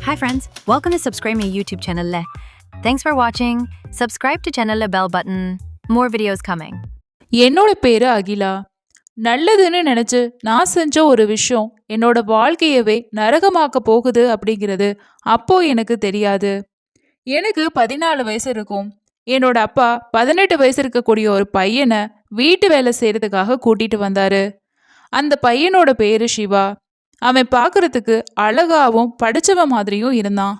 Hi friends, welcome to Subscribe My YouTube channel. Thanks for watching. Subscribe to channel bell button. More videos coming. என்னோட பேரு அகிலா. நல்லதுன்னு நினைச்சு நான் செஞ்ச ஒரு விஷயம் என்னோட வாழ்க்கையவே நரகமாக்க போகுது அப்படிங்கிறது அப்போ எனக்கு தெரியாது. எனக்கு 14 வயசு இருக்கும். என்னோட அப்பா 18 வயசு இருக்கக்கூடிய ஒரு பையனை வீட்டு வேலை செய்யறதுக்காக கூட்டிட்டு வந்தாரு. அந்த பையனோட பேரு சிவா. அவன் பார்க்கறதுக்கு அழகாவும் படிச்சவன் மாதிரியும் இருந்தான்.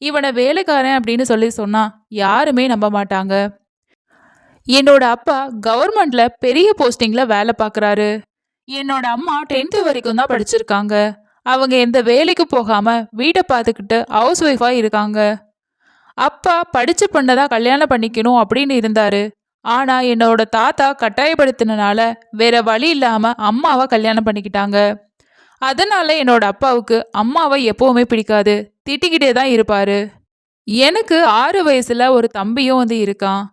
இவனை வேலைக்காரன் அப்படின்னு சொல்லி சொன்னா யாருமே நம்ப மாட்டாங்க. என்னோட அப்பா கவர்மெண்ட்ல பெரிய போஸ்டிங்ல வேலை பார்க்கறாரு. என்னோட அம்மா 10th வரைக்கும் தான் படிச்சிருக்காங்க. அவங்க எந்த வேலைக்கு போகாம வீட்டை பார்த்துக்கிட்டு ஹவுஸ் ஒய்ஃபா இருக்காங்க. அப்பா படிச்ச பொண்ணதான் கல்யாணம் பண்ணிக்கணும் அப்படின்னு இருந்தாரு. ஆனா என்னோட தாத்தா கட்டாயப்படுத்தினால வேற வழி இல்லாம அம்மாவை கல்யாணம் பண்ணிக்கிட்டாங்க. அதனால என்னோட அப்பாவுக்கு அம்மாவை எப்பவுமே பிடிக்காது. திட்டிக்கிட்டே தான் இருப்பாரு. எனக்கு 6 வயசுல ஒரு தம்பியும் இருக்கான்.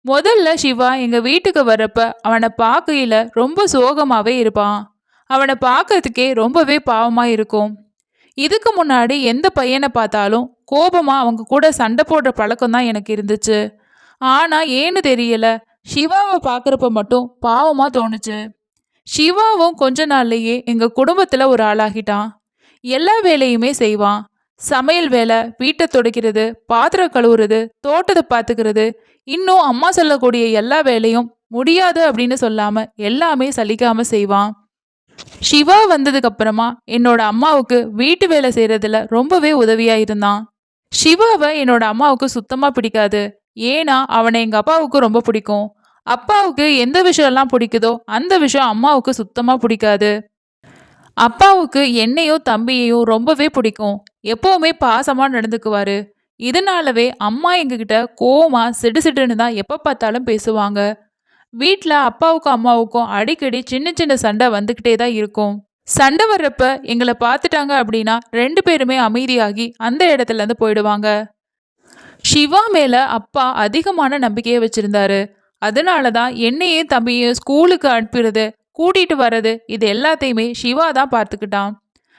முதல்ல சிவா எங்க வீட்டுக்கு வர்றப்ப அவனை பார்க்கையில ரொம்ப சோகமாவே இருப்பான். அவனை பார்க்கறதுக்கே ரொம்பவே பாவமா இருக்கும். இதுக்கு முன்னாடி எந்த பையனை பார்த்தாலும் கோபமா அவங்க கூட சண்டை போடுற பழக்கம் தான் எனக்கு இருந்துச்சு. ஆனா ஏன்னு தெரியல, சிவாவை பார்க்கறப்ப மட்டும் பாவமா தோணுச்சு. சிவாவும் கொஞ்ச நாள்லயே எங்க குடும்பத்துல ஒரு ஆளாகிட்டான். எல்லா வேலையுமே செய்வான். சமையல் வேலை, வீட்டை துடைக்கிறது, பாத்திரம் கழுவுறது, தோட்டத்தை பார்த்துக்கிறது, இன்னும் அம்மா சொல்லக்கூடிய எல்லா வேலையும் முடியாது அப்படின்னு சொல்லாம எல்லாமே சலிக்காம செய்வான். சிவா வந்ததுக்கு அப்புறமா என்னோட அம்மாவுக்கு வீட்டு வேலை செய்யறதுல ரொம்பவே உதவியா இருந்தான். சிவாவை என்னோட அம்மாவுக்கு சுத்தமா பிடிக்காது. ஏன்னா அவனை எங்க அப்பாவுக்கு ரொம்ப பிடிக்கும். அப்பாவுக்கு எந்த விஷயம்லாம் பிடிக்குதோ அந்த விஷயம் அம்மாவுக்கு சுத்தமா பிடிக்காது. அப்பாவுக்கு என்னையும் தம்பியையும் ரொம்பவே பிடிக்கும். எப்பவுமே பாசமா நடந்துக்குவாரு. இதனாலவே அம்மா எங்ககிட்ட கோவமா சிடுசிடுன்னு தான் எப்ப பார்த்தாலும் பேசுவாங்க. வீட்டில் அப்பாவுக்கும் அம்மாவுக்கும் அடிக்கடி சின்ன சின்ன சண்டை வந்துக்கிட்டே தான் இருக்கும். சண்டை வர்றப்ப எங்களை பார்த்துட்டாங்க அப்படின்னா 2 பேருமே அமைதியாகி அந்த இடத்துல இருந்து போயிடுவாங்க. சிவா மேல அப்பா அதிகமான நம்பிக்கையை வச்சிருந்தாரு. அதனால தான் என்னையும் தம்பியும் ஸ்கூலுக்கு அனுப்புறது, கூட்டிட்டு வர்றது, இது எல்லாத்தையுமே சிவா தான் பார்த்துக்கிட்டான்.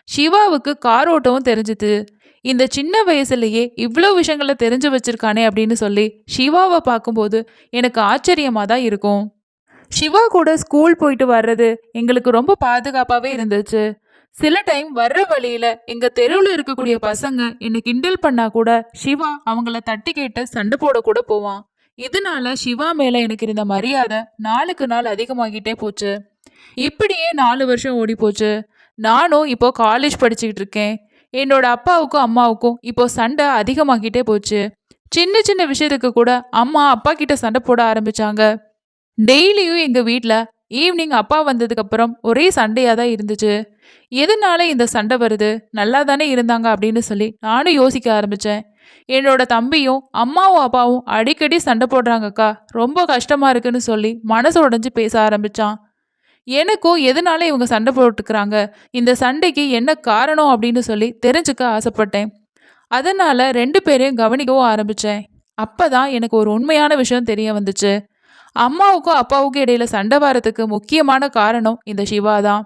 சிவாவுக்கு கார் ஓட்டவும் தெரிஞ்சுது. இந்த சின்ன வயசுலயே இவ்வளோ விஷயங்களை தெரிஞ்சு வச்சிருக்கானே அப்படின்னு சொல்லி சிவாவை பார்க்கும்போது எனக்கு ஆச்சரியமா தான் இருக்கும். சிவா கூட ஸ்கூல் போயிட்டு வர்றது எங்களுக்கு ரொம்ப பாதுகாப்பாகவே இருந்துச்சு. சில டைம் வர்ற வழியில எங்க தெருவில் இருக்கக்கூடிய பசங்க என்னை கிண்டல் பண்ணா கூட சிவா அவங்கள தட்டி கேட்டு சண்டை போட கூட போவான். இதனால சிவா மேல எனக்கு இருந்த மரியாதை நாளுக்கு நாள் அதிகமாகிட்டே போச்சு. இப்படியே 4 வருஷம் ஓடி போச்சு. நானும் இப்போ காலேஜ் படிச்சுக்கிட்டு இருக்கேன். என்னோட அப்பாவுக்கும் அம்மாவுக்கும் இப்போ சண்டை அதிகமாகிட்டே போச்சு. சின்ன சின்ன விஷயத்துக்கு கூட அம்மா அப்பா கிட்ட சண்டை போட ஆரம்பிச்சாங்க. டெய்லியும் எங்க வீட்டில் ஈவினிங் அப்பா வந்ததுக்கு அப்புறம் ஒரே சண்டையாக தான் இருந்துச்சு. எதனால இந்த சண்டை வருது, நல்லா தானே இருந்தாங்க அப்படின்னு சொல்லி நானும் யோசிக்க ஆரம்பித்தேன். என்னோட தம்பியும் அம்மாவும் அப்பாவும் அடிக்கடி சண்டை போடுறாங்கக்கா, ரொம்ப கஷ்டமா இருக்குன்னு சொல்லி மனசு உடைஞ்சு பேச ஆரம்பிச்சான். எனக்கும் எதனால இவங்க சண்டை போட்டுக்கிறாங்க, இந்த சண்டைக்கு என்ன காரணம் அப்படின்னு சொல்லி தெரிஞ்சுக்க ஆசைப்பட்டேன். அதனால 2 பேரையும் கவனிக்கவும் ஆரம்பித்தேன். அப்பதான் எனக்கு ஒரு உண்மையான விஷயம் தெரிய வந்துச்சு. அம்மாவுக்கும் அப்பாவுக்கும் இடையில சண்டை வரதுக்கு முக்கியமான காரணம் இந்த சிவா தான்.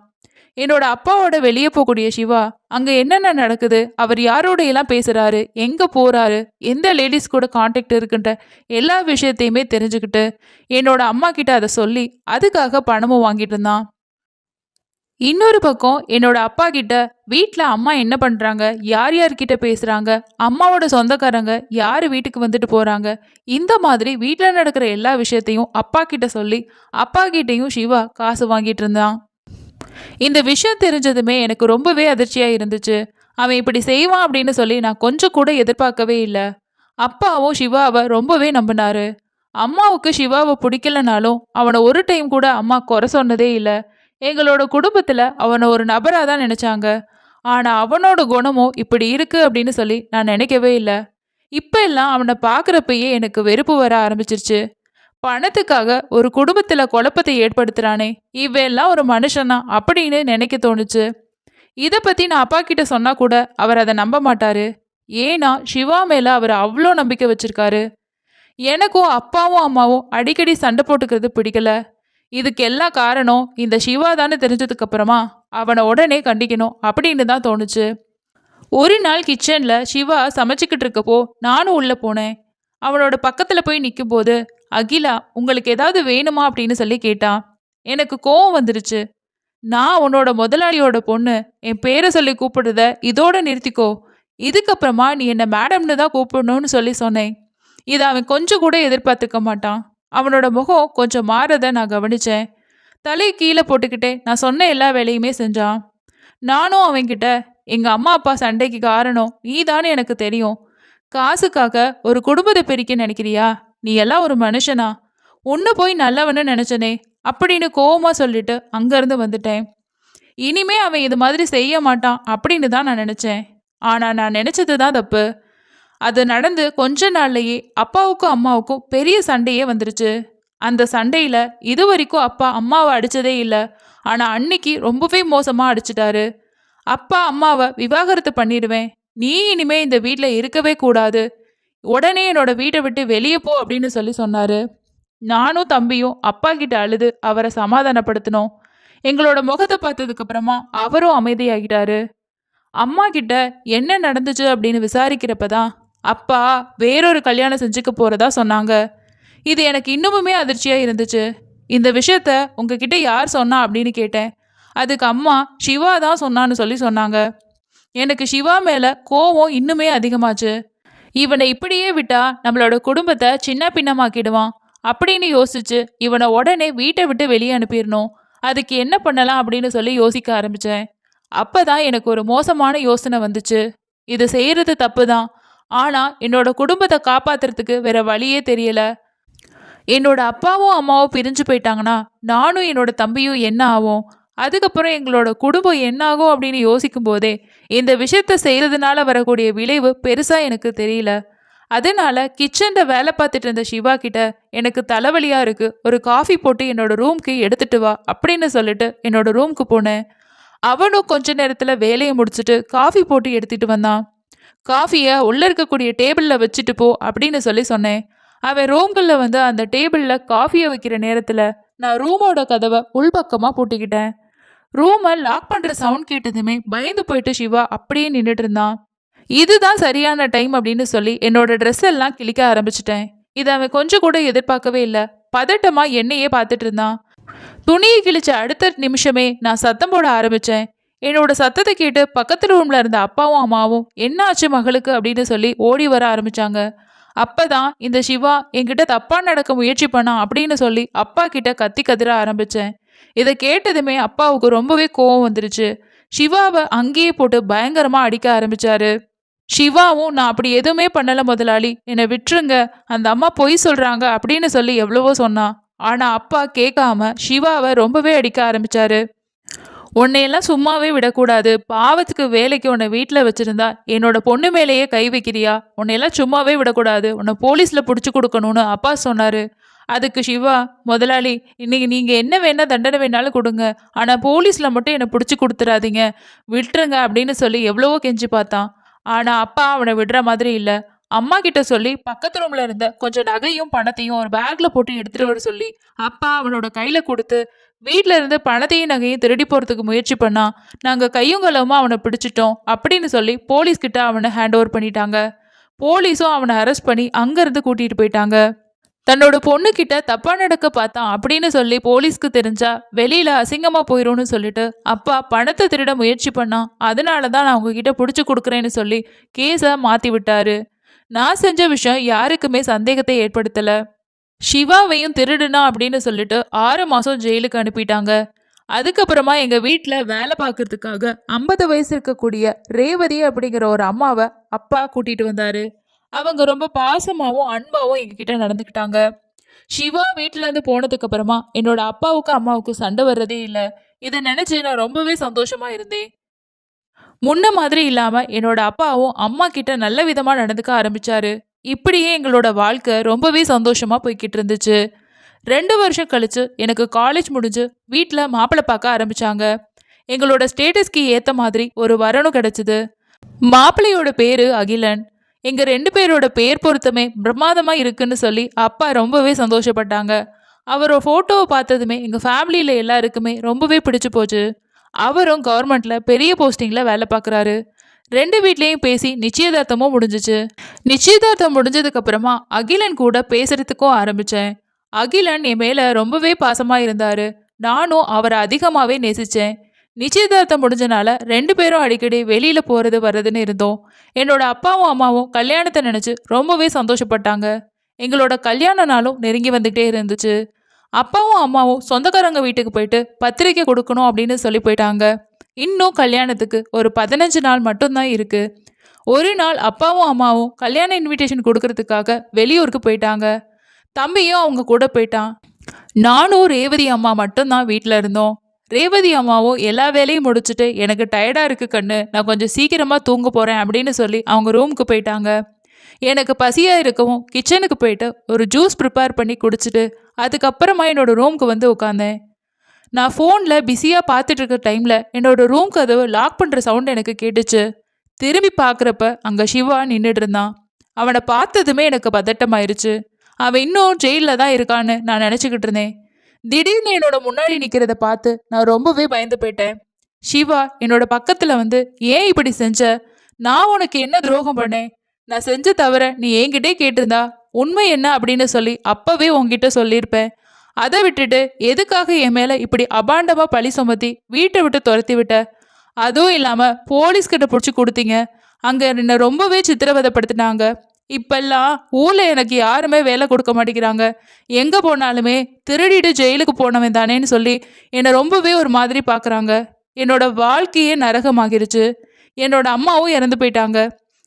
என்னோட அப்பாவோட வெளியே போகக்கூடிய சிவா அங்க என்னென்ன நடக்குது, அவர் யாரோட எல்லாம் பேசுறாரு, எங்க போறாரு, எந்த லேடிஸ் கூட கான்டாக்ட் இருக்குன்ற எல்லா விஷயத்தையுமே தெரிஞ்சுக்கிட்டு என்னோட அம்மா கிட்ட அதை சொல்லி அதுக்காக பணமும் வாங்கிட்டு இருந்தான். இன்னொரு பக்கம் என்னோட அப்பா கிட்ட வீட்டில் அம்மா என்ன பண்றாங்க, யார் யார்கிட்ட பேசுறாங்க, அம்மாவோட சொந்தக்காரங்க யார் வீட்டுக்கு வந்துட்டு போறாங்க, இந்த மாதிரி வீட்டில் நடக்கிற எல்லா விஷயத்தையும் அப்பா கிட்ட சொல்லி அப்பா கிட்டையும் சிவா காசு வாங்கிட்டு இருந்தான். இந்த விஷயம் தெரிஞ்சதுமே எனக்கு ரொம்பவே அதிர்ச்சியா இருந்துச்சு. அவன் இப்படி செய்வான் அப்படின்னு சொல்லி நான் கொஞ்சம் கூட எதிர்பார்க்கவே இல்லை. அப்பாவும் சிவாவை ரொம்பவே நம்பினாரு. அம்மாவுக்கு சிவாவை பிடிக்கலனாலும் அவனை ஒரு டைம் கூட அம்மா குறை சொன்னதே இல்லை. எங்களோட குடும்பத்துல அவனை ஒரு நபராக தான் நினைச்சாங்க. ஆனா அவனோட குணமும் இப்படி இருக்கு அப்படின்னு சொல்லி நான் நினைக்கவே இல்லை. இப்ப எல்லாம் அவனை பார்க்குறப்பயே எனக்கு வெறுப்பு வர ஆரம்பிச்சிருச்சு. பணத்துக்காக ஒரு குடும்பத்துல குழப்பத்தை ஏற்படுத்துறானே, இவெல்லாம் ஒரு மனுஷனா அப்படின்னு நினைக்க தோணுச்சு. இதை பத்தி நான் அப்பா கிட்ட சொன்னா கூட அவர் அதை நம்ப மாட்டாரு. ஏன்னா சிவா மேல அவர் அவ்வளோ நம்பிக்கை வச்சிருக்காரு. எனக்கும் அப்பாவும் அம்மாவும் அடிக்கடி சண்டை போட்டுக்கிறது பிடிக்கல. இதுக்கு எல்லாம் காரணம் இந்த சிவா தானே தெரிஞ்சதுக்கு அப்புறமா அவனை உடனே கண்டிக்கணும் அப்படின்னு தான் தோணுச்சு. ஒரு நாள் கிச்சன்ல சிவா சமைச்சுக்கிட்டு இருக்கப்போ நானும் உள்ள போனேன். அவனோட பக்கத்துல போய் நிக்கும்போது, அகிலா உங்களுக்கு ஏதாவது வேணுமா அப்படின்னு சொல்லி கேட்டான். எனக்கு கோவம் வந்துருச்சு. நான் உன்னோட முதலாளியோட பொண்ணு. என் பேரை சொல்லி கூப்பிடுறத இதோட நிறுத்திக்கோ. இதுக்கப்புறமா நீ என்ன மேடம்னு தான் கூப்பிடணும்னு சொல்லி சொன்னேன். இதை அவன் கொஞ்சம் கூட எதிர்பார்த்துக்க மாட்டான். அவனோட முகம் கொஞ்சம் மாறத நான் கவனிச்சேன். தலையை கீழே போட்டுக்கிட்டே நான் சொன்ன எல்லா வேலையுமே செஞ்சான். நானும் அவன்கிட்ட எங்க அம்மா அப்பா சண்டைக்கு காரணம் நீதான்னு எனக்கு தெரியும். காசுக்காக ஒரு குடும்பத்தை பிரிக்க நினைக்கிறியா? நீ எல்லாம் ஒரு மனுஷனா? உன்னை போய் நல்லவன்னு நினைச்சனே அப்படின்னு கோவமா சொல்லிட்டு அங்கிருந்து வந்துட்டேன். இனிமே அவன் இது மாதிரி செய்ய மாட்டான் அப்படின்னு தான் நான் நினைச்சேன். ஆனா நான் நினைச்சது தான் தப்பு. அது நடந்து கொஞ்ச நாள்லயே அப்பாவுக்கும் அம்மாவுக்கும் பெரிய சண்டையே வந்துருச்சு. அந்த சண்டையில இது வரைக்கும் அப்பா அம்மாவை அடிச்சதே இல்லை. ஆனா அன்னைக்கு ரொம்பவே மோசமா அடிச்சிட்டாரு. அப்பா அம்மாவை விவாகரத்து பண்ணிடுவேன். நீ இனிமே இந்த வீட்டில் இருக்கவே கூடாது. உடனே என்னோட வீட்டை விட்டு வெளியே போ அப்படின்னு சொல்லி சொன்னாரு. நானும் தம்பியும் அப்பா கிட்ட அழுது அவரை சமாதானப்படுத்தினோம். எங்களோட முகத்தை பார்த்ததுக்கு அப்புறமா அவரும் அமைதியாகிட்டாரு. அம்மா கிட்ட என்ன நடந்துச்சு அப்படின்னு விசாரிக்கிறப்பதான் அப்பா வேறொரு கல்யாணம் செஞ்சுக்க போறதா சொன்னாங்க. இது எனக்கு இன்னுமுமே அதிர்ச்சியா இருந்துச்சு. இந்த விஷயத்த உங்ககிட்ட யார் சொன்னா அப்படின்னு கேட்டேன். அதுக்கு அம்மா சிவா தான் சொன்னான்னு சொல்லி சொன்னாங்க. எனக்கு சிவா மேல கோவம் இன்னுமே அதிகமாச்சு. இவனை இப்படியே விட்டா நம்மளோட குடும்பத்தை சின்ன பின்னமாக்கிடுவான் அப்படின்னு யோசிச்சு இவனை உடனே வீட்டை விட்டு வெளியே அனுப்பிடணும். அதுக்கு என்ன பண்ணலாம் அப்படின்னு சொல்லி யோசிக்க ஆரம்பிச்சேன். அப்பதான் எனக்கு ஒரு மோசமான யோசனை வந்துச்சு. இது செய்யறது தப்பு தான். ஆனா என்னோட குடும்பத்தை காப்பாத்துறதுக்கு வேற வழியே தெரியல. என்னோட அப்பாவும் அம்மாவும் பிரிஞ்சு போயிட்டாங்கன்னா நானும் என்னோட தம்பியும் என்ன ஆகும்? அதுக்கப்புறம் எங்களோட குடும்பம் என்ன ஆகும் அப்படின்னு யோசிக்கும் போதே இந்த விஷயத்த செய்யறதுனால வரக்கூடிய விளைவு பெருசா எனக்கு தெரியல. அதனால கிச்சன்ல வேலை பார்த்துட்டு இருந்த சிவா கிட்ட எனக்கு தலைவலியா இருக்கு, ஒரு காஃபி போட்டு என்னோட ரூம்க்கு எடுத்துட்டு வா அப்படின்னு சொல்லிட்டு என்னோட ரூம்க்கு போனேன். அவனும் கொஞ்ச நேரத்துல வேலையை முடிச்சுட்டு காஃபி போட்டு எடுத்துட்டு வந்தான். காஃபியை உள்ள இருக்கக்கூடிய டேபிள்ல வச்சுட்டு போ அப்படின்னு சொல்லி சொன்னேன். அவன் ரூம்குள்ள வந்து அந்த டேபிள்ல காஃபியை வைக்கிற நேரத்துல நான் ரூமோட கதவை உள்பக்கமா பூட்டிக்கிட்டேன். ரூமை லாக் பண்ற சவுண்ட் கேட்டதுமே பயந்து போயிட்டு சிவா அப்படியே நின்றுட்டு இருந்தான். இதுதான் சரியான டைம் அப்படின்னு சொல்லி என்னோட ட்ரெஸ் எல்லாம் கிழிக்க ஆரம்பிச்சிட்டேன். இதை அவன் கொஞ்சம் கூட எதிர்பார்க்கவே இல்லை. பதட்டமா என்னையே பார்த்துட்டு இருந்தான். துணியை கிழிச்ச அடுத்த நிமிஷமே நான் சத்தம் போட ஆரம்பிச்சேன். என்னோட சத்தத்தை கேட்டு பக்கத்து ரூம்ல இருந்த அப்பாவும் அம்மாவும் என்ன ஆச்சு மகளுக்கு அப்படின்னு சொல்லி ஓடி வர ஆரம்பிச்சாங்க. அப்பதான் இந்த சிவா என்கிட்ட தப்பா நடக்க முயற்சி பண்ணான் அப்படின்னு சொல்லி அப்பா கிட்ட கத்தி கதிர ஆரம்பிச்சேன். இதை கேட்டதுமே அப்பாவுக்கு ரொம்பவே கோவம் வந்துருச்சு. சிவாவை அங்கேயே போட்டு பயங்கரமா அடிக்க ஆரம்பிச்சாரு. சிவாவும் நான் அப்படி எதுவுமே பண்ணல முதலாளி, என்னை விட்டுருங்க, அந்த அம்மா பொய் சொல்றாங்க அப்படின்னு சொல்லி எவ்வளவோ சொன்னான். ஆனா அப்பா கேட்காம சிவாவை ரொம்பவே அடிக்க ஆரம்பிச்சாரு. உன்னையெல்லாம் சும்மாவே விடக்கூடாது. பாவத்துக்கு வேலைக்கு உன்னை வீட்டில் வச்சிருந்தா என்னோட பொண்ணு மேலேயே கை வைக்கிறியா? உன்னையெல்லாம் சும்மாவே விடக்கூடாது, உன்னை போலீஸில் பிடிச்சி கொடுக்கணும்னு அப்பா சொன்னாரு. அதுக்கு சிவா, முதலாளி இன்னைக்கு நீங்கள் என்ன வேணா தண்டனை வேணாலும் கொடுங்க, ஆனால் போலீஸில் மட்டும் என்னை பிடிச்சி கொடுத்துடாதீங்க, விட்டுருங்க அப்படின்னு சொல்லி எவ்வளவோ கெஞ்சி பார்த்தான். ஆனால் அப்பா அவனை விடுற மாதிரி இல்லை. அம்மா கிட்ட சொல்லி பக்கத்து ரூம்ல இருந்த கொஞ்சம் நகையும் பணத்தையும் ஒரு பேக்ல போட்டு எடுத்துட்டு வர சொல்லி அப்பா அவனோட கையில கொடுத்து வீட்டில இருந்து பணத்தையும் நகையும் திருடி போறதுக்கு முயற்சி பண்ணா. நாங்க கையும் களவுமா அவனை பிடிச்சிட்டோம் அப்படின்னு சொல்லி போலீஸ் கிட்ட அவனை ஹேண்ட் ஓவர் பண்ணிட்டாங்க. போலீஸும் அவனை அரெஸ்ட் பண்ணி அங்கிருந்து கூட்டிட்டு போயிட்டாங்க. தன்னோட பொண்ணு கிட்ட தப்பா நடக்க பார்த்தான் அப்படின்னு சொல்லி போலீஸ்க்கு தெரிஞ்சா வெளியில அசிங்கமா போயிரும்னு சொல்லிட்டு அப்பா பணத்தை திருட முயற்சி பண்ணான். அதனாலதான் நான் உங்ககிட்ட பிடிச்சு கொடுக்குறேன்னு சொல்லி கேஸை மாத்தி விட்டாரு. நான் செஞ்ச விஷயம் யாருக்குமே சந்தேகத்தை ஏற்படுத்தல. சிவாவையும் திருடுனா அப்படின்னு சொல்லிட்டு 6 மாசம் ஜெயிலுக்கு அனுப்பிட்டாங்க. அதுக்கப்புறமா எங்க வீட்டுல வேலை பார்க்கறதுக்காக 50 வயசு இருக்கக்கூடிய ரேவதி அப்படிங்கிற ஒரு அம்மாவை அப்பா கூட்டிட்டு வந்தாரு. அவங்க ரொம்ப பாசமாவும் அன்பாவும் எங்ககிட்ட நடந்துக்கிட்டாங்க. சிவா வீட்டுல இருந்து போனதுக்கு அப்புறமா என்னோட அப்பாவுக்கும் அம்மாவுக்கும் சண்டை வர்றதே இல்லை. இதை நினைச்சு நான் ரொம்பவே சந்தோஷமா இருந்தேன். முன்ன மாதிரி இல்லாம என்னோட அப்பாவும் அம்மா கிட்ட நல்ல விதமா நடந்துக்க ஆரம்பிச்சாரு. இப்படியே எங்களோட வாழ்க்கை ரொம்பவே சந்தோஷமா போய்கிட்டு இருந்துச்சு. 2 வருஷம் கழிச்சு எனக்கு காலேஜ் முடிஞ்சு வீட்டில் மாப்பிள்ளை பார்க்க ஆரம்பிச்சாங்க. எங்களோட ஸ்டேட்டஸ்க்கு ஏத்த மாதிரி ஒரு வரனும் கிடைச்சது. மாப்பிள்ளையோட பேரு அகிலன். எங்க 2 பேரோட பேர் பொருத்தமே பிரமாதமா இருக்குன்னு சொல்லி அப்பா ரொம்பவே சந்தோஷப்பட்டாங்க. அவரோட போட்டோவை பார்த்ததுமே எங்க ஃபேமிலியில எல்லாருக்குமே ரொம்பவே பிடிச்சு போச்சு. அவரும் கவர்மெண்ட்ல பெரிய போஸ்டிங்ல வேலை பார்க்குறாரு. ரெண்டு வீட்லேயும் பேசி நிச்சயதார்த்தமும் முடிஞ்சிச்சு. நிச்சயதார்த்தம் முடிஞ்சதுக்கு அப்புறமா அகிலன் கூட பேசுறதுக்கும் ஆரம்பிச்சேன். அகிலன் என் மேல ரொம்பவே பாசமா இருந்தாரு. நானும் அவரை அதிகமாவே நேசிச்சேன். நிச்சயதார்த்தம் முடிஞ்சனால ரெண்டு பேரும் அடிக்கடி வெளியில போறது வர்றதுன்னு இருந்தோம். என்னோட அப்பாவும் அம்மாவும் கல்யாணத்தை நினைச்சு ரொம்பவே சந்தோஷப்பட்டாங்க. எங்களோட கல்யாண நாளும் நெருங்கி வந்துகிட்டே இருந்துச்சு. அப்பாவும் அம்மாவும் சொந்தக்காரங்க வீட்டுக்கு போயிட்டு பத்திரிக்கை கொடுக்கணும் அப்படின்னு சொல்லி போயிட்டாங்க. இன்னும் கல்யாணத்துக்கு ஒரு 15 நாள் மட்டும்தான் இருக்கு. ஒரு நாள் அப்பாவும் அம்மாவும் கல்யாண இன்விடேஷன் கொடுக்கறதுக்காக வெளியூருக்கு போயிட்டாங்க. தம்பியும் அவங்க கூட போயிட்டான். நானும் ரேவதி அம்மா மட்டும்தான் வீட்டில் இருந்தோம். ரேவதி அம்மாவும் எல்லா வேலையும் முடிச்சுட்டு எனக்கு டயர்டாக இருக்கு கண்ணு, நான் கொஞ்சம் சீக்கிரமாக தூங்க போகிறேன் அப்படின்னு சொல்லி அவங்க ரூமுக்கு போயிட்டாங்க. எனக்கு பசியாக இருக்கவும் கிச்சனுக்கு போயிட்டு ஒரு ஜூஸ் ப்ரிப்பேர் பண்ணி குடிச்சிட்டு அதுக்கப்புறமா என்னோட ரூமுக்கு வந்து உட்காந்தேன். நான் ஃபோனில் பிஸியாக பார்த்துட்டு இருக்க டைமில் என்னோட ரூம் கதவு லாக் பண்ணுற சவுண்ட் எனக்கு கேட்டுச்சு. திரும்பி பார்க்குறப்ப அங்கே சிவா நின்றுட்டு இருந்தான். அவனை பார்த்ததுமே எனக்கு பதட்டமாயிருச்சு. அவன் இன்னும் ஜெயிலில் தான் இருக்கான்னு நான் நினச்சிக்கிட்டு இருந்தேன். திடீர்னு என்னோட முன்னாடி நிற்கிறத பார்த்து நான் ரொம்பவே பயந்து போயிட்டேன். சிவா என்னோட பக்கத்தில் வந்து, ஏன் இப்படி செஞ்ச? நான் உனக்கு என்ன துரோகம் பண்ணேன்? நான் செஞ்ச தவிர நீ என்கிட்டே கேட்டிருந்தா உண்மை என்ன அப்படின்னு சொல்லி அப்பவே உன்கிட்ட சொல்லியிருப்பேன். அதை விட்டுட்டு எதுக்காக என் மேலே இப்படி அபாண்டமாக பழி சுமத்தி வீட்டை விட்டு துரத்தி விட்ட? அதுவும் இல்லாமல் போலீஸ்கிட்ட பிடிச்சி கொடுத்தீங்க. அங்கே என்னை ரொம்பவே சித்திரவதைப்படுத்தினாங்க. இப்பெல்லாம் ஊரில் எனக்கு யாருமே வேலை கொடுக்க மாட்டேங்கிறாங்க. எங்கே போனாலுமே திருடிட்டு ஜெயிலுக்கு போனவன் தானேன்னு சொல்லி என்னை ரொம்பவே ஒரு மாதிரி பார்க்குறாங்க. என்னோட வாழ்க்கையே நரகமாகிருச்சு. என்னோட அம்மாவும் இறந்து போயிட்டாங்க.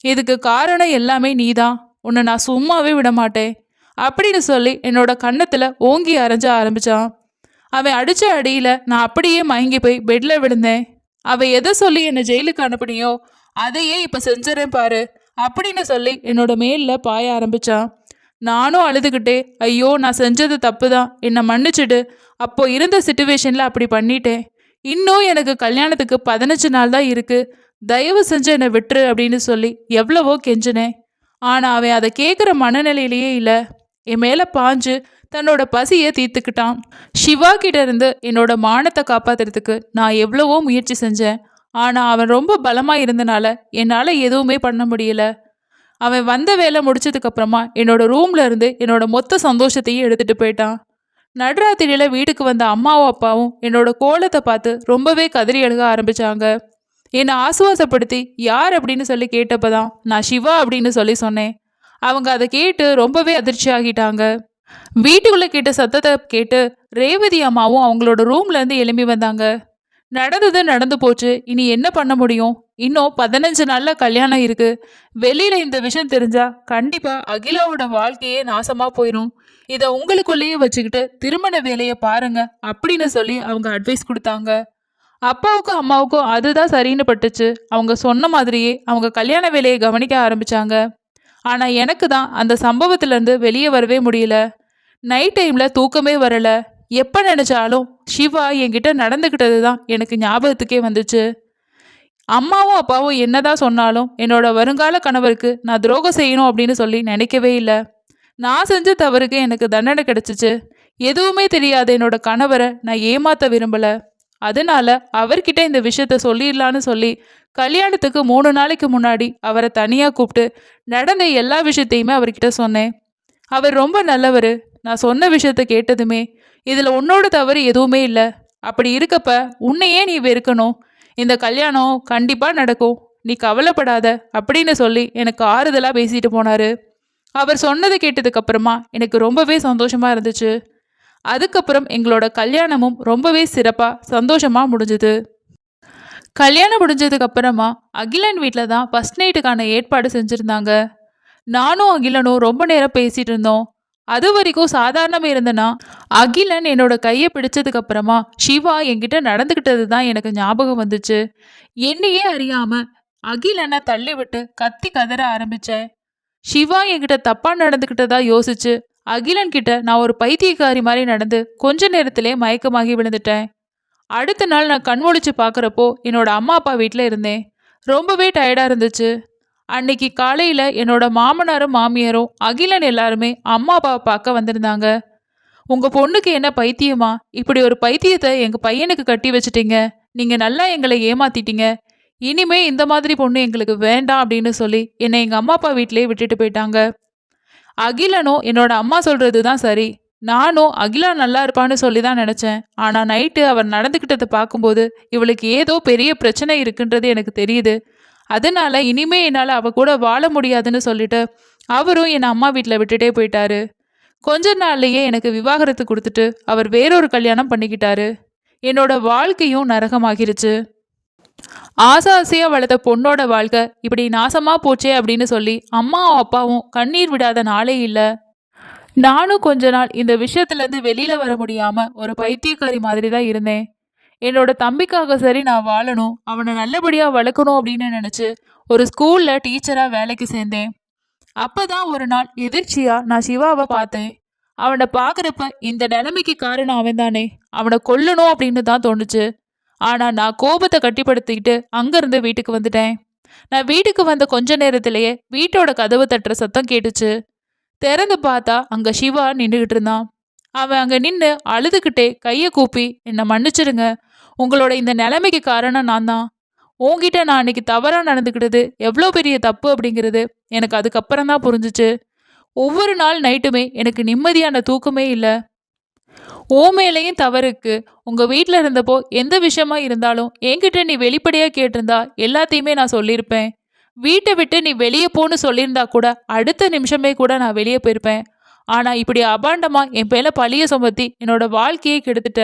இதுக்கு காரணம் எல்லாமே நீதான். உன்னை நான் சும்மாவே விட மாட்டேன் அப்படின்னு சொல்லி என்னோட கன்னத்தில் ஓங்கி அரைஞ்ச ஆரம்பித்தான். அவன் அடித்த அடியில் நான் அப்படியே மயங்கி போய் பெட்டில் விழுந்தேன். அவன் எதை சொல்லி என்னை ஜெயிலுக்கு அனுப்பினியோ அதையே இப்போ செஞ்சுறேன் பாரு அப்படின்னு சொல்லி என்னோட மேலில் பாய ஆரம்பித்தான். நானும் அழுதுகிட்டே, ஐயோ நான் செஞ்சது தப்பு தான், என்னை மன்னிச்சிடு, அப்போ இருந்த சுச்சுவேஷனில் அப்படி பண்ணிட்டேன். இன்னும் எனக்கு கல்யாணத்துக்கு 15 நாள் தான் இருக்குது, தயவு செஞ்சு என்னை விட்டுரு அப்படின்னு சொல்லி எவ்வளவோ கெஞ்சினேன். ஆனால் அவன் அதை கேட்குற மனநிலையிலேயே இல்லை. என் மேலே பாஞ்சு தன்னோட பசியை தீர்த்துக்கிட்டான். சிவா கிட்ட இருந்து என்னோட மானத்தை காப்பாத்துறதுக்கு நான் எவ்வளவோ முயற்சி செஞ்சேன். ஆனால் அவன் ரொம்ப பலமாக இருந்தனால என்னால் எதுவுமே பண்ண முடியல. அவன் வந்த வேலை முடிச்சதுக்கப்புறமா என்னோட ரூம்ல இருந்து என்னோட மொத்த சந்தோஷத்தையும் எடுத்துகிட்டு போயிட்டான். நடுராத்திரியில் வீட்டுக்கு வந்த அம்மாவும் அப்பாவும் என்னோட கோலத்தை பார்த்து ரொம்பவே கதறி அழுக ஆரம்பித்தாங்க. என்னை ஆசுவாசப்படுத்தி யார் அப்படின்னு சொல்லி கேட்டப்போ தான் நான் சிவா அப்படின்னு சொல்லி சொன்னேன். அவங்க அதை கேட்டு ரொம்பவே அதிர்ச்சி ஆகிட்டாங்க. வீட்டுக்குள்ளே கேட்ட சத்தத்தை கேட்டு ரேவதி அம்மாவும் அவங்களோட ரூம்லேருந்து எழும்பி வந்தாங்க. நடந்தது நடந்து போச்சு, இனி என்ன பண்ண முடியும்? இன்னும் 15 நாள்ல கல்யாணம் இருக்கு. வெளியில இந்த விஷயம் தெரிஞ்சா கண்டிப்பா அகிலாவோட வாழ்க்கையே நாசமா போயிடும். இதை உங்களுக்குள்ளேயே வச்சுக்கிட்டு திருமண வேலையை பாருங்க அப்படின்னு சொல்லி அவங்க அட்வைஸ் கொடுத்தாங்க. அப்பாவுக்கும் அம்மாவுக்கும் அதுதான் சரின்னு பட்டுச்சு. அவங்க சொன்ன மாதிரியே அவங்க கல்யாண வேலையை கவனிக்க ஆரம்பிச்சாங்க. ஆனா எனக்கு தான் அந்த சம்பவத்திலேருந்து வெளியே வரவே முடியல. நைட் டைம்ல தூக்கமே வரல. எப்போ நினைச்சாலும் சிவா என்கிட்ட நடந்துக்கிட்டது தான் எனக்கு ஞாபகத்துக்கே வந்துச்சு. அம்மாவும் அப்பாவும் என்னதான் சொன்னாலும் என்னோட வருங்கால கணவருக்கு நான் துரோகம் செய்யணும் அப்படின்னு சொல்லி நினைக்கவே இல்லை. நான் செஞ்ச தவறுக்கு எனக்கு தண்டனை கிடைச்சிச்சு. எதுவுமே தெரியாத என்னோட கணவரை நான் ஏமாத்த விரும்பல. அதனால அவர்கிட்ட இந்த விஷயத்த சொல்லிடலான்னு சொல்லி கல்யாணத்துக்கு 3 நாளைக்கு முன்னாடி அவரை தனியாக கூப்பிட்டு நடந்த எல்லா விஷயத்தையுமே அவர்கிட்ட சொன்னேன். அவர் ரொம்ப நல்லவர். நான் சொன்ன விஷயத்த கேட்டதுமே, இதில் உன்னோட தவறு எதுவுமே இல்லை, அப்படி இருக்கப்ப உன்னையே நீ வெறுக்கணும், இந்த கல்யாணம் கண்டிப்பாக நடக்கும், நீ கவலைப்படாத அப்படின்னு சொல்லி எனக்கு ஆறுதலாக பேசிட்டு போனார். அவர் சொன்னதை கேட்டதுக்கப்புறமா எனக்கு ரொம்பவே சந்தோஷமாக இருந்துச்சு. அதுக்கப்புறம் எங்களோட கல்யாணமும் ரொம்பவே சிறப்பாக சந்தோஷமாக முடிஞ்சுது. கல்யாணம் முடிஞ்சதுக்கப்புறமா அகிலன் வீட்டில் தான் ஃபஸ்ட் நைட்டுக்கான ஏற்பாடு செஞ்சுருந்தாங்க. நானும் அகிலனும் ரொம்ப நேரம் பேசிகிட்டு இருந்தோம். அது வரைக்கும் சாதாரணமாக இருந்தேன்னா, அகிலன் என்னோட கையை பிடிச்சதுக்கு அப்புறமா சிவா என்கிட்ட நடந்துக்கிட்டது தான் எனக்கு ஞாபகம் வந்துச்சு. என்னையே அறியாம அகிலனை தள்ளி விட்டு கத்தி கதற ஆரம்பித்தேன். சிவா என்கிட்ட தப்பாக நடந்துக்கிட்டதா யோசிச்சு அகிலன் கிட்ட நான் ஒரு பைத்தியக்காரி மாதிரி நடந்து கொஞ்ச நேரத்திலே மயக்கமாகி விழுந்துட்டேன். அடுத்த நாள் நான் கண் முழிச்சு பார்க்குறப்போ என்னோட அம்மா அப்பா வீட்டில் இருந்தேன். ரொம்பவே டயர்டாக இருந்துச்சு. அன்னைக்கு காலையில் என்னோட மாமனாரும் மாமியாரும் அகிலன் எல்லாருமே அம்மா அப்பாவை பார்க்க வந்திருந்தாங்க. உங்கள் பொண்ணுக்கு என்ன பைத்தியமா? இப்படி ஒரு பைத்தியத்தை எங்கள் பையனுக்கு கட்டி வச்சிட்டீங்க. நீங்கள் நல்லா எங்களை ஏமாத்திட்டீங்க. இனிமே இந்த மாதிரி பொண்ணு எங்களுக்கு வேண்டாம் அப்படின்னு சொல்லி என்னை எங்க அம்மா அப்பா வீட்டிலேயே விட்டுட்டு போயிட்டாங்க. அகிலனும் என்னோட அம்மா சொல்றது தான் சரி. நானும் அகிலா நல்லா இருப்பான்னு சொல்லி தான் நினைச்சேன். ஆனா நைட்டு அவர் நடந்துக்கிட்டதை பார்க்கும்போது இவளுக்கு ஏதோ பெரிய பிரச்சனை இருக்குன்றது எனக்கு தெரியுது. அதனால இனிமே என்னால் அவ கூட வாழ முடியாதுன்னு சொல்லிட்டு அவரும் என்னை அம்மா வீட்டில் விட்டுட்டே போயிட்டாரு. கொஞ்ச நாள்லயே எனக்கு விவாகரத்து கொடுத்துட்டு அவர் வேறொரு கல்யாணம் பண்ணிக்கிட்டாரு. என்னோட வாழ்க்கையும் நரகமாகிருச்சு. ஆசாசியா வளர்த்த பொண்ணோட வாழ்க்கை இப்படி நாசமா போச்சே அப்படின்னு சொல்லி அம்மாவும் அப்பாவும் கண்ணீர் விடாத நாளே இல்ல. நானும் கொஞ்ச நாள் இந்த விஷயத்துல இருந்து வெளியில வர முடியாம ஒரு பைத்தியக்காரி மாதிரி தான் இருந்தேன். என்னோட தம்பிக்காக சரி நான் வாழணும், அவனை நல்லபடியா வளர்க்கணும் அப்படின்னு நினைச்சு ஒரு ஸ்கூல்ல டீச்சரா வேலைக்கு சேர்ந்தேன். அப்பதான் ஒரு நாள் எதிர்ச்சியா நான் சிவாவை பார்த்தேன். அவனை பார்க்குறப்ப இந்த நிலைமைக்கு காரணம் அவன் தானே, அவனை கொல்லணும் அப்படின்னு தான் தோணுச்சு. ஆனா நான் கோபத்தை கட்டிப்படுத்திக்கிட்டு அங்கிருந்து வீட்டுக்கு வந்துட்டேன். நான் வீட்டுக்கு வந்த கொஞ்ச நேரத்திலேயே வீட்டோட கதவு தட்டுற சத்தம் கேட்டுச்சு. திறந்து பார்த்தா அங்க சிவா நின்றுகிட்டு இருந்தான். அவன் அங்க நின்று அழுதுகிட்டே கையை கூப்பி என்னை மன்னிச்சிடுங்க, உங்களோட இந்த நிலைமைக்கு காரணம் நான் தான். உன்கிட்ட நான் அன்னைக்கு தவறா நடந்துக்கிட்டது எவ்வளோ பெரிய தப்பு அப்படிங்கிறது எனக்கு அதுக்கப்புறம் தான் புரிஞ்சிச்சு. ஒவ்வொரு நாள் நைட்டுமே எனக்கு நிம்மதியான தூக்கமே இல்லை. ஓ மேலேயும் தவறுக்கு. உங்க வீட்டில் இருந்தப்போ எந்த விஷயமா இருந்தாலும் என்கிட்ட நீ வெளிப்படையா கேட்டிருந்தா எல்லாத்தையுமே நான் சொல்லியிருப்பேன். வீட்டை விட்டு நீ வெளியே போன்னு சொல்லியிருந்தா கூட அடுத்த நிமிஷமே கூட நான் வெளியே போயிருப்பேன். ஆனா இப்படி அபாண்டமா என் பேல பழிய சுமத்தி என்னோட வாழ்க்கையை கெடுத்துட்ட.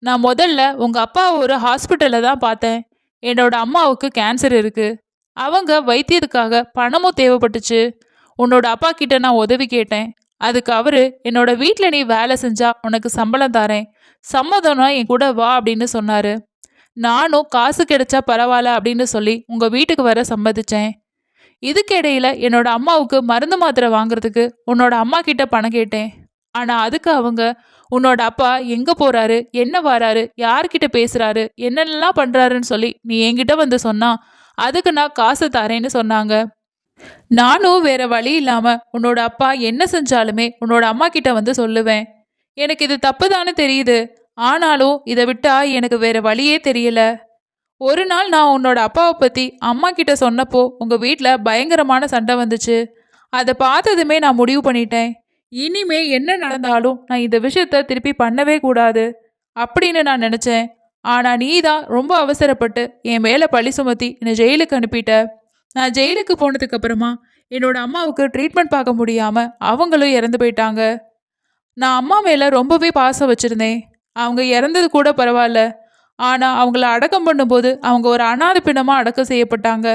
நான் முதல்ல உங்க அப்பாவை ஒரு ஹாஸ்பிட்டல்ல தான் பார்த்தேன். என்னோட அம்மாவுக்கு கேன்சர் இருக்கு. அவங்க வைத்தியத்துக்காக பணமும் தேவைப்பட்டுச்சு. உன்னோட அப்பா கிட்ட நான் உதவி கேட்டேன். அதுக்கு அவரு என்னோட வீட்டில் நீ வேலை செஞ்சா உனக்கு சம்பளம் தரேன், சம்மதம்னா என் கூட வா அப்படின்னு சொன்னாரு. நானும் காசு கிடைச்சா பரவாயில்ல அப்படின்னு சொல்லி உங்க வீட்டுக்கு வர சம்மதிச்சேன். இதுக்கிடையில என்னோட அம்மாவுக்கு மருந்து மாத்திரை வாங்குறதுக்கு உன்னோட அம்மா கிட்ட பணம் கேட்டேன். ஆனா அதுக்கு அவங்க உன்னோட அப்பா எங்க போறாரு, என்ன வராரு, யார்கிட்ட பேசுறாரு, என்னென்னலாம் பண்றாருன்னு சொல்லி நீ என்கிட்ட வந்து சொன்னா அதுக்கு நான் காசு தரேன்னு சொன்னாங்க. நானும் வேற வழி இல்லாம உன்னோட அப்பா என்ன செஞ்சாலுமே உன்னோட அம்மா கிட்ட வந்து சொல்லுவேன். எனக்கு இது தப்புதான்னு தெரியுது. ஆனாலும் இதை விட்டா எனக்கு வேற வழியே தெரியல. ஒரு நாள் நான் உன்னோட அப்பாவை பத்தி அம்மா கிட்ட சொன்னப்போ உங்க வீட்டில் பயங்கரமான சண்டை வந்துச்சு. அதை பார்த்ததுமே நான் முடிவு பண்ணிட்டேன். இனிமே என்ன நடந்தாலும் நான் இந்த விஷயத்த திருப்பி பண்ணவே கூடாது அப்படின்னு நான் நினைச்சேன். ஆனா நீ தான் ரொம்ப அவசரப்பட்டு என் மேல பழி சுமத்தி என்னை ஜெயிலுக்கு அனுப்பிட்ட. நான் ஜெயிலுக்கு போனதுக்கு அப்புறமா என்னோட அம்மாவுக்கு ட்ரீட்மெண்ட் பார்க்க முடியாம அவங்களும் இறந்து போயிட்டாங்க. நான் அம்மா மேல ரொம்பவே பாசம் வச்சிருந்தேன். அவங்க இறந்தது கூட பரவாயில்ல. ஆனா அவங்கள அடக்கம் பண்ணும்போது அவங்க ஒரு அனாதை பிணமா அடக்கம் செய்யப்பட்டாங்க.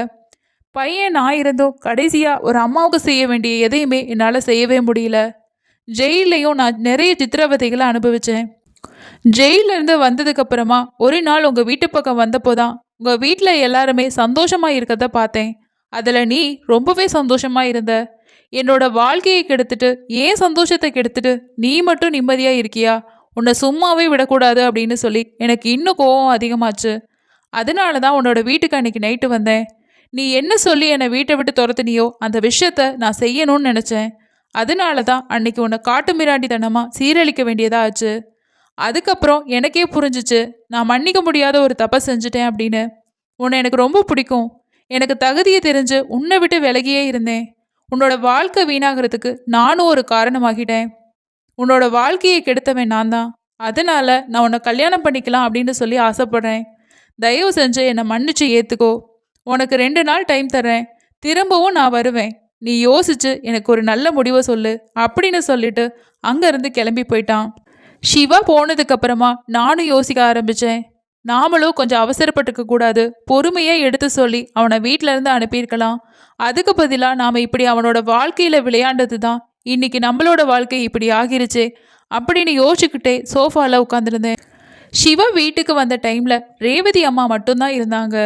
பையன் நான் இருந்தும் கடைசியா ஒரு அம்மாவுக்கு செய்ய வேண்டிய எதையுமே என்னால் செய்யவே முடியல. ஜெயிலையும் நான் நிறைய சித்திரவதைகளை அனுபவிச்சேன். ஜெயில இருந்து வந்ததுக்கு அப்புறமா ஒரு நாள் உங்க வீட்டு பக்கம் வந்தப்போதான் உங்க வீட்டில் எல்லாருமே சந்தோஷமா இருக்கத பார்த்தேன். அதில் நீ ரொம்பவே சந்தோஷமா இருந்த. என்னோட வாழ்க்கையை கெடுத்துட்டு ஏன் சந்தோஷத்தை கெடுத்துட்டு நீ மட்டும் நிம்மதியா இருக்கியா, உன்னை சும்மாவே விடக்கூடாது அப்படின்னு சொல்லி எனக்கு இன்னும் கோவம் அதிகமாச்சு. அதனால தான் உன்னோட வீட்டுக்கு அன்னைக்கு நைட்டு வந்தேன். நீ என்ன சொல்லி என்னை வீட்டை விட்டு துரத்துனியோ அந்த விஷயத்த நான் செய்யணும்னு நினச்சேன். அதனால தான் அன்னைக்கு உன்னை காட்டு மிராண்டித்தனமாக சீரழிக்க வேண்டியதா ஆச்சு. அதுக்கப்புறம் எனக்கே புரிஞ்சிச்சு நான் மன்னிக்க முடியாத ஒரு தப்பை செஞ்சுட்டேன் அப்படின்னு. உன்னை எனக்கு ரொம்ப பிடிக்கும். எனக்கு தகுதியை தெரிஞ்சு உன்னை விட்டு விலகியே இருந்தேன். உன்னோட வாழ்க்கை வீணாகிறதுக்கு நானும் ஒரு காரணமாகிட்டேன். உன்னோட வாழ்க்கையை கெடுத்தவன் நான் தான். அதனால நான் உன்னை கல்யாணம் பண்ணிக்கலாம் அப்படின்னு சொல்லி ஆசைப்படுறேன். தயவு செஞ்சு என்னை மன்னிச்சு ஏற்றுக்கோ. உனக்கு 2 நாள் டைம் தர்றேன். திரும்பவும் நான் வருவேன். நீ யோசிச்சு எனக்கு ஒரு நல்ல முடிவை சொல்லு அப்படின்னு சொல்லிட்டு அங்கேருந்து கிளம்பி போயிட்டான். சிவா போனதுக்கு அப்புறமா நானும் யோசிக்க ஆரம்பித்தேன். நாமளும் கொஞ்சம் அவசரப்பட்டுக்க கூடாது, பொறுமையாக எடுத்து சொல்லி அவனை வீட்டில இருந்து அனுப்பியிருக்கலாம். அதுக்கு பதிலாக நாம் இப்படி அவனோட வாழ்க்கையில் விளையாண்டது தான் இன்னைக்கு நம்மளோட வாழ்க்கை இப்படி ஆகிருச்சே அப்படின்னு யோசிச்சுக்கிட்டே சோஃபாவில் உட்காந்துருந்தேன். சிவா வீட்டுக்கு வந்த டைமில் ரேவதி அம்மா மட்டும்தான் இருந்தாங்க.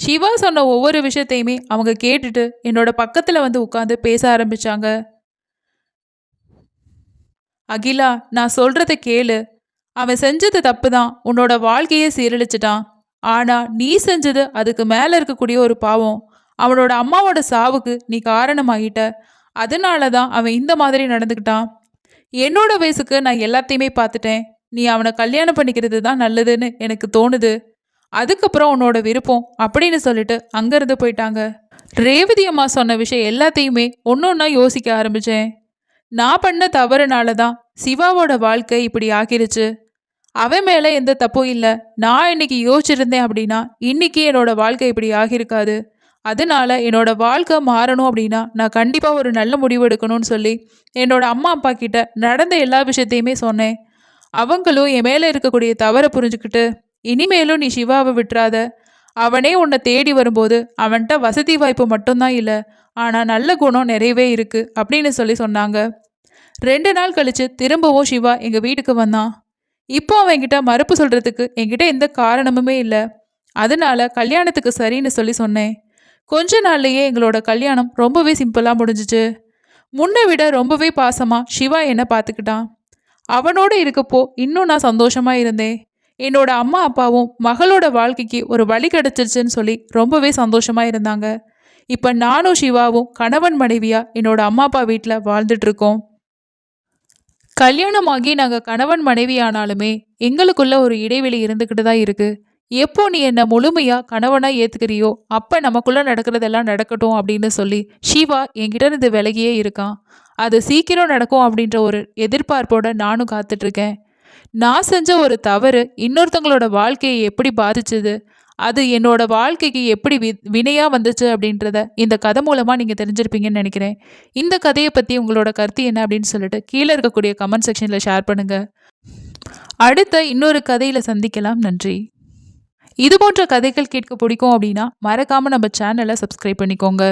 சிவா சொன்ன ஒவ்வொரு விஷயத்தையுமே அவங்க கேட்டுட்டு என்னோட பக்கத்தில் வந்து உட்காந்து பேச ஆரம்பிச்சாங்க. அகிலா, நான் சொல்றத கேளு. அவன் செஞ்சது தப்பு தான், உன்னோட வாழ்க்கையே சீரழிச்சிட்டான். ஆனா நீ செஞ்சது அதுக்கு மேல இருக்கக்கூடிய ஒரு பாவம். அவனோட அம்மாவோட சாவுக்கு நீ காரணமாகிட்ட. அதனால தான் அவன் இந்த மாதிரி நடந்துக்கிட்டான். என்னோட வயசுக்கு நான் எல்லாத்தையுமே பார்த்துட்டேன். நீ அவனை கல்யாணம் பண்ணிக்கிறது தான் நல்லதுன்னு எனக்கு தோணுது. அதுக்கப்புறம் உன்னோட விருப்பம் அப்படின்னு சொல்லிட்டு அங்கேருந்து போயிட்டாங்க. ரேவதி அம்மா சொன்ன விஷயம் எல்லாத்தையுமே ஒன்று ஒன்றா யோசிக்க ஆரம்பித்தேன். நான் பண்ண தவறுனால தான் சிவாவோட வாழ்க்கை இப்படி ஆகிருச்சு. அவன் மேலே எந்த தப்பும் இல்லை. நான் இன்னைக்கு யோசிச்சிருந்தேன் அப்படின்னா இன்னைக்கு என்னோட வாழ்க்கை இப்படி ஆகியிருக்காது. அதனால என்னோட வாழ்க்கை மாறணும் அப்படின்னா நான் கண்டிப்பாக ஒரு நல்ல முடிவு எடுக்கணும்னு சொல்லி என்னோட அம்மா அப்பா கிட்ட நடந்த எல்லா விஷயத்தையுமே சொன்னேன். அவங்களும் என் மேலே இருக்கக்கூடிய தவறை புரிஞ்சுக்கிட்டு இனிமேலும் நீ சிவாவை விட்டுறாத. அவனே உன்னை தேடி வரும்போது அவன்கிட்ட வசதி வாய்ப்பு மட்டும்தான் இல்லை, ஆனால் நல்ல குணம் நிறையவே இருக்கு அப்படின்னு சொல்லி சொன்னாங்க. 2 நாள் கழிச்சு திரும்பவும் சிவா எங்கள் வீட்டுக்கு வந்தான். இப்போ அவன்கிட்ட மறுப்பு சொல்கிறதுக்கு என்கிட்ட எந்த காரணமுமே இல்லை. அதனால கல்யாணத்துக்கு சரின்னு சொல்லி சொன்னேன். கொஞ்ச நாள்லயே எங்களோட கல்யாணம் ரொம்பவே சிம்பிளாக முடிஞ்சிச்சு. முன்னை விட ரொம்பவே பாசமாக சிவா என்னை பார்த்துக்கிட்டான். அவனோட இருக்கப்போ இன்னும் நான் சந்தோஷமாக இருந்தேன். என்னோட அம்மா அப்பாவும் மகளோட வாழ்க்கைக்கு ஒரு வழி கிடைச்சிருச்சுன்னு சொல்லி ரொம்பவே சந்தோஷமாக இருந்தாங்க. இப்போ நானும் சிவாவும் கணவன் மனைவியாக என்னோட அம்மா அப்பா வீட்டில் வாழ்ந்துட்டு இருக்கோம். கல்யாணமாகி நாங்கள் கணவன் மனைவி ஆனாலுமே எங்களுக்குள்ள ஒரு இடைவெளி இருந்துக்கிட்டு தான் இருக்கு. எப்போ நீ என்னை முழுமையாக கணவனாக ஏற்றுக்கிறியோ அப்போ நமக்குள்ளே நடக்கிறதெல்லாம் நடக்கட்டும் அப்படின்னு சொல்லி சிவா என்கிட்ட இருந்து விலகியே இருக்கான். அது சீக்கிரம் நடக்கும் அப்படின்ற ஒரு எதிர்பார்ப்போட நானும் காத்துட்ருக்கேன். நான் செஞ்ச ஒரு தவறு இன்னொருத்தவங்களோட வாழ்க்கையை எப்படி பாதிச்சுது, அது என்னோட வாழ்க்கைக்கு எப்படி வினையாக வந்துச்சு அப்படின்றத இந்த கதை மூலமாக நீங்கள் தெரிஞ்சிருப்பீங்கன்னு நினைக்கிறேன். இந்த கதையை பற்றி உங்களோட கருத்து என்ன அப்படின்னு சொல்லிட்டு கீழே இருக்கக்கூடிய கமெண்ட் செக்ஷனில் ஷேர் பண்ணுங்கள். அடுத்த இன்னொரு கதையில் சந்திக்கலாம். நன்றி. இது போன்ற கதைகள் கேட்க பிடிக்கும் அப்படின்னா மறக்காமல் நம்ம சேனலை சப்ஸ்கிரைப் பண்ணிக்கோங்க.